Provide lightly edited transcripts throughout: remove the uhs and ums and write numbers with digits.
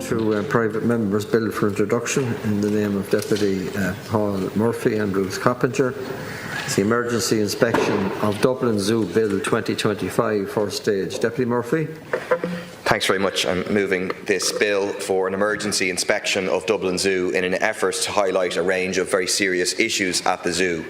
to private members' bill for introduction in the name of Deputy Paul Murphy and Ruth Coppinger. It's the Emergency Inspection of Dublin Zoo Bill 2025, first stage. Deputy Murphy. Thanks very much. I'm moving this bill for an emergency inspection of Dublin Zoo in an effort to highlight a range of very serious issues at the zoo.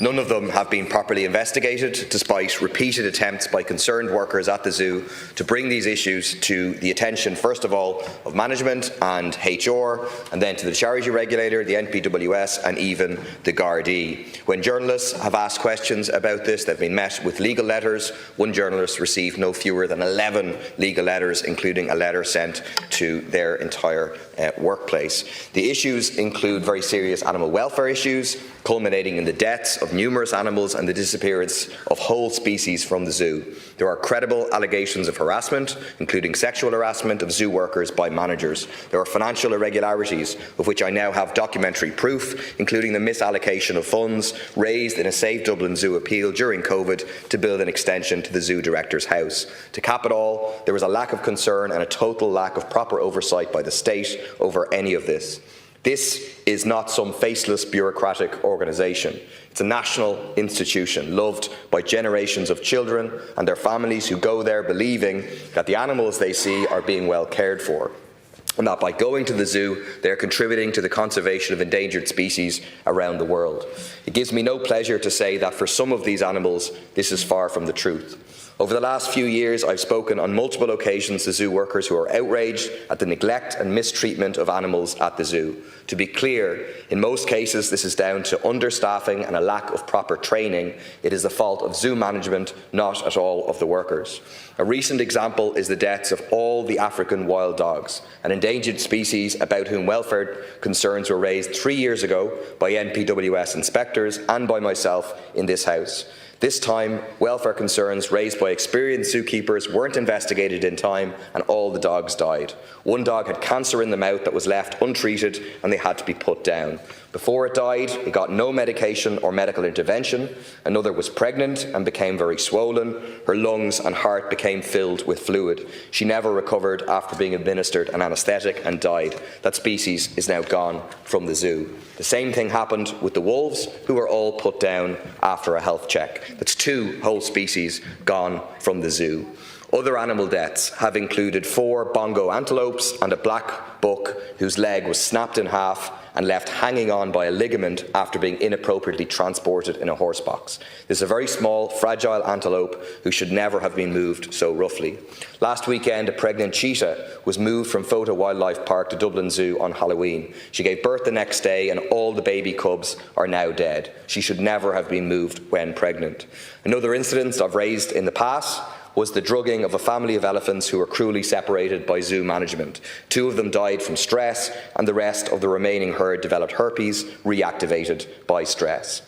None of them have been properly investigated, despite repeated attempts by concerned workers at the zoo to bring these issues to the attention, first of all, of management and HR, and then to the charity regulator, the NPWS, and even the Gardaí. When journalists have asked questions about this, they've been met with legal letters. One journalist received no fewer than 11 legal letters, including a letter sent to their entire workplace. The issues include very serious animal welfare issues, culminating in the deaths of numerous animals and the disappearance of whole species from the zoo. There are credible allegations of harassment, including sexual harassment of zoo workers by managers. There are financial irregularities, of which I now have documentary proof, including the misallocation of funds raised in a Save Dublin Zoo appeal during COVID to build an extension to the zoo director's house. To cap it all, there was a lack of concern and a total lack of proper oversight by the state over any of this. This is not some faceless bureaucratic organisation. It's a national institution loved by generations of children and their families who go there believing that the animals they see are being well cared for, and that by going to the zoo, they are contributing to the conservation of endangered species around the world. It gives me no pleasure to say that for some of these animals, this is far from the truth. Over the last few years, I've spoken on multiple occasions to zoo workers who are outraged at the neglect and mistreatment of animals at the zoo. To be clear, in most cases this is down to understaffing and a lack of proper training. It is the fault of zoo management, not at all of the workers. A recent example is the deaths of all the African wild dogs, an endangered species about whom welfare concerns were raised 3 years ago by NPWS inspectors and by myself in this House. This time, welfare concerns raised by experienced zookeepers weren't investigated in time and all the dogs died. One dog had cancer in the mouth that was left untreated and they had to be put down. Before it died, it got no medication or medical intervention. Another was pregnant and became very swollen. Her lungs and heart became filled with fluid. She never recovered after being administered an anaesthetic and died. That species is now gone from the zoo. The same thing happened with the wolves, who were all put down after a health check. That's 2 whole species gone from the zoo. Other animal deaths have included 4 bongo antelopes and a black buck whose leg was snapped in half and left hanging on by a ligament after being inappropriately transported in a horse box. This is a very small, fragile antelope who should never have been moved so roughly. Last weekend, a pregnant cheetah was moved from Photo Wildlife Park to Dublin Zoo on Halloween. She gave birth the next day and all the baby cubs are now dead. She should never have been moved when pregnant. Another incident I've raised in the past was the drugging of a family of elephants who were cruelly separated by zoo management. 2 of them died from stress, and the rest of the remaining herd developed herpes, reactivated by stress.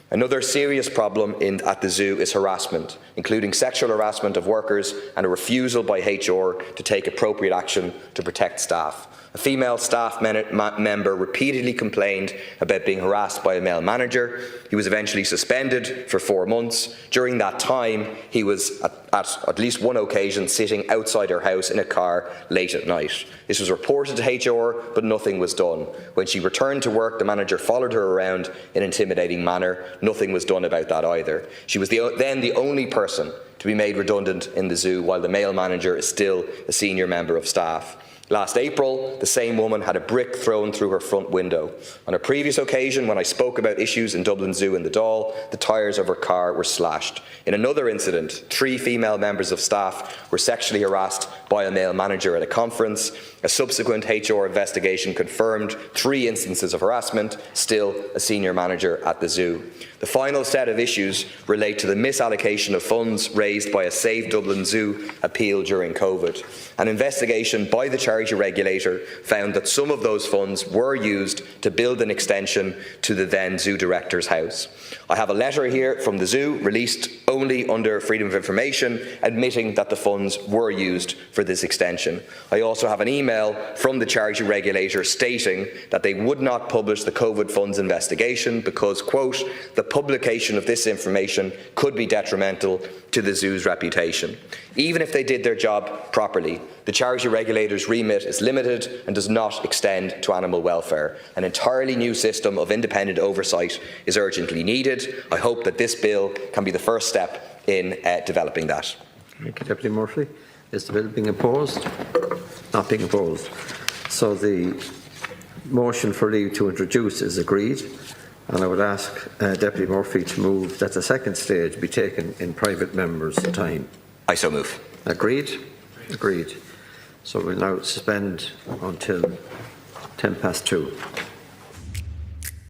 Another serious problem at the zoo is harassment, including sexual harassment of workers and a refusal by HR to take appropriate action to protect staff. A female staff member repeatedly complained about being harassed by a male manager. He was eventually suspended for 4 months. During that time, he was at least one occasion sitting outside her house in a car late at night. This was reported to HR, but nothing was done. When she returned to work, the manager followed her around in an intimidating manner. Nothing was done about that either. She was then the only person to be made redundant in the zoo, while the male manager is still a senior member of staff. Last April, the same woman had a brick thrown through her front window. On a previous occasion, when I spoke about issues in Dublin Zoo in the Dáil, the tyres of her car were slashed. In another incident, 3 female members of staff were sexually harassed by a male manager at a conference. A subsequent HR investigation confirmed 3 instances of harassment, still a senior manager at the zoo. The final set of issues relate to the misallocation of funds raised by a Save Dublin Zoo appeal during COVID. An investigation by the charity regulator found that some of those funds were used to build an extension to the then zoo director's house. I have a letter here from the zoo, released only under Freedom of Information, admitting that the funds were used for this extension. I also have an email from the charity regulator stating that they would not publish the COVID funds investigation because, quote, the publication of this information could be detrimental to the zoo's reputation. Even if they did their job properly, the charity regulator's remit remit is limited and does not extend to animal welfare. An entirely new system of independent oversight is urgently needed. I hope that this bill can be the first step in developing that. Thank you, Deputy Murphy. Is the bill being opposed? Not being opposed. So the motion for leave to introduce is agreed, and I would ask Deputy Murphy to move that the second stage be taken in private members' time. I so move. Agreed? Agreed. So we'll now suspend until 2:10.